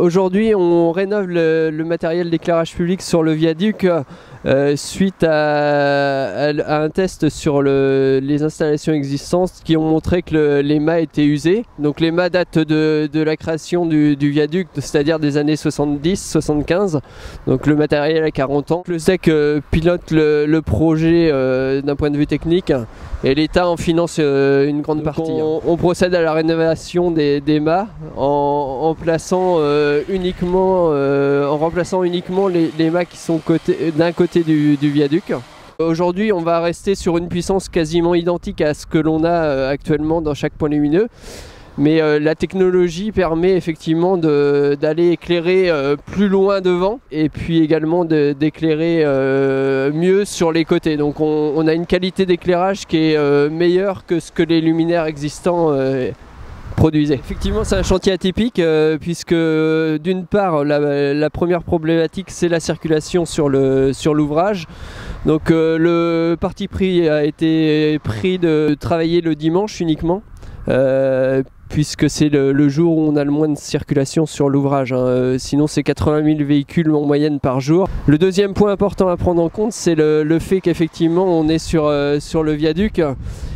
Aujourd'hui, on rénove le matériel d'éclairage public sur le viaduc suite à un test sur les installations existantes qui ont montré que les mâts étaient usés. Donc les mâts datent de la création du viaduc, c'est-à-dire des années 70-75. Donc le matériel a 40 ans. Le SDEC pilote le projet d'un point de vue technique et l'État en finance une grande partie. On procède à la rénovation des mâts en remplaçant uniquement les mâts qui sont d'un côté du viaduc. Aujourd'hui, on va rester sur une puissance quasiment identique à ce que l'on a actuellement dans chaque point lumineux. Mais la technologie permet effectivement d'aller éclairer plus loin devant et puis également d'éclairer mieux sur les côtés. Donc on a une qualité d'éclairage qui est meilleure que ce que les luminaires existants produisaient. Effectivement, c'est un chantier atypique puisque d'une part la première problématique c'est la circulation sur l'ouvrage. Donc le parti pris a été pris de travailler le dimanche uniquement. Puisque c'est le jour où on a le moins de circulation sur l'ouvrage, hein. Sinon c'est 80 000 véhicules en moyenne par jour. Le deuxième point important à prendre en compte, c'est le fait qu'effectivement on est sur le viaduc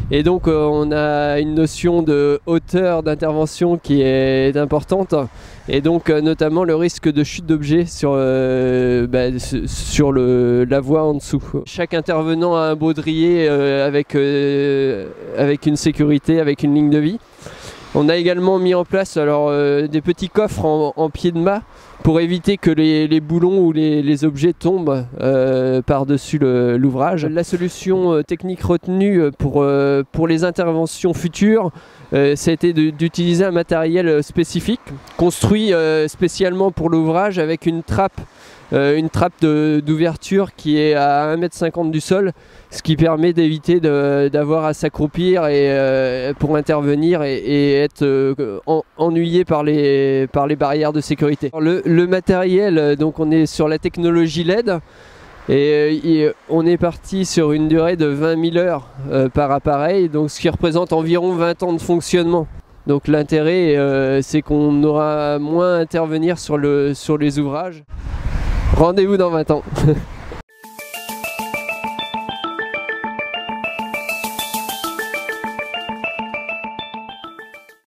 et donc on a une notion de hauteur d'intervention qui est importante et donc notamment le risque de chute d'objets sur la voie en dessous. Chaque intervenant a un baudrier avec une sécurité, avec une ligne de vie. On a également mis en place des petits coffres en pied de mât pour éviter que les boulons ou les objets tombent par-dessus l'ouvrage. La solution technique retenue pour les interventions futures, ça a été d'utiliser un matériel spécifique, construit spécialement pour l'ouvrage avec une trappe d'ouverture qui est à 1,50 m du sol, ce qui permet d'éviter d'avoir à s'accroupir pour intervenir et être ennuyé par les barrières de sécurité. Le matériel, donc on est sur la technologie LED et on est parti sur une durée de 20 000 heures par appareil, donc ce qui représente environ 20 ans de fonctionnement. Donc l'intérêt c'est qu'on aura moins à intervenir sur les ouvrages. Rendez-vous dans 20 ans.